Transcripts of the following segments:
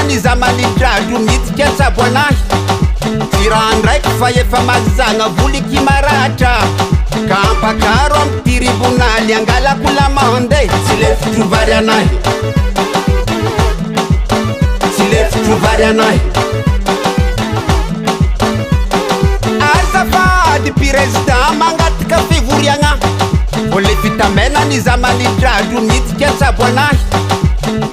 ny zamanidrado mitsika an-tsabo anahy ty raha ndraiky fa efa mazagna voliky maratra ka ampakaro amy tiribonaly angalako lamande tsy le fitrovary anahy tsy le fitrovary anahy azafady président magnatika fivoriagna vo le fitamena ny zamanidrado mitsika an-tsabo anahy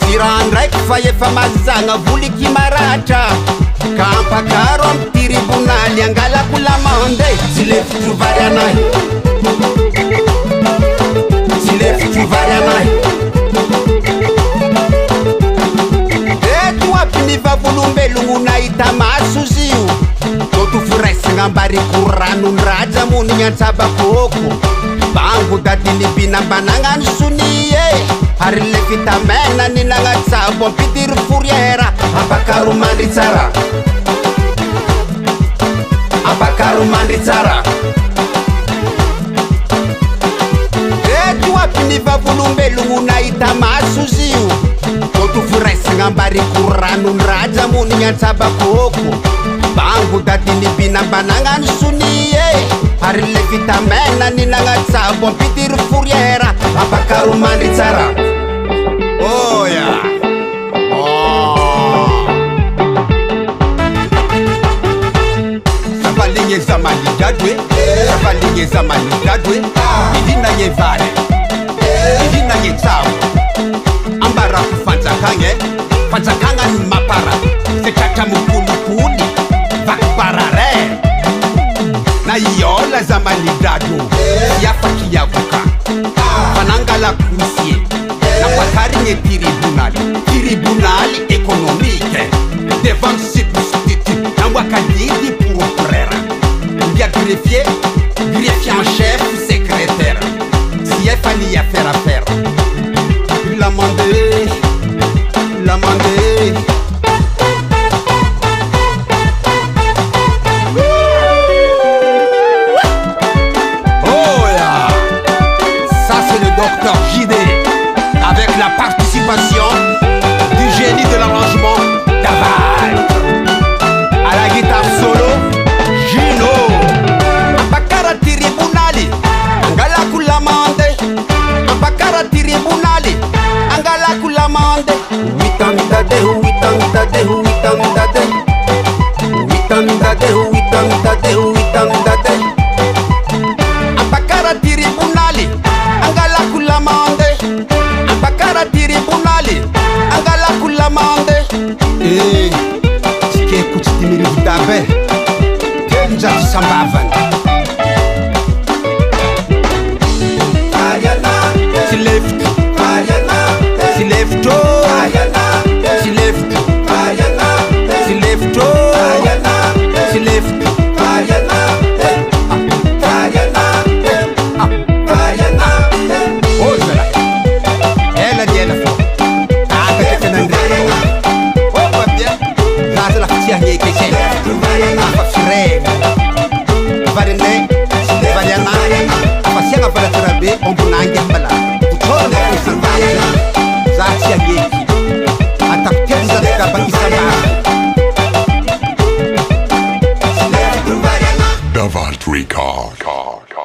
ty raha ndraiky fa efa mazagna voliky maratra ka ampakaro amy tiribonaly angalako lamande tsy le fitrovary anahy tsy le fitrovary anahy eto aby ny vavolombelogno nahita maso zio toto foraisagna ambariko ranondraja monigny antsabakoko bango dadiny binambanagna ny soni ary le fitamena ny nagnatsabo ampitiry fouriera ampakaro mandry tsara ampakaro mandry tsara eto aby ny vavolombelogno nahita maso zio toto foraisagna ambariko ranondraja monigny antsabakoko bango dadiny binambanagna ny soni ary le fitamena ny nagnatsabo ampitiry fouriera ampakaro mandry tsara oya savaligny zamanidrado savaligny zamanidrado ihinagny vary ihinagny tsabo ambarako fanjakagny fanjakagna ny mapara setratra mokolokony vakiparare na iola zamanidrado iafaky iavoka fanangalako misie nampakarigny tribunal économique devant substitut namboakadidy procureur mbia greffier en chef secrétaire si efa ny affaire à faire l'amende Docteur JD avec la participation du génie de l'arrangement Daval à la guitare solo Gino ampakara tribunali angalaku lamande ampakara tribunali angalaku lamande witandade ampakara tribunali angalaku lamande ampakara tribunali angalaku lamande tikeko tsy timirividabe telonjato sambavany tsy lefitro tsy lefitro tsy lefitro tsy lefitro tsy lefitro varinay variana afasiagna valatsarabe ombonangy ambala butrone isambana za tsy ageky atako telo zazagabakisana Davalt Record.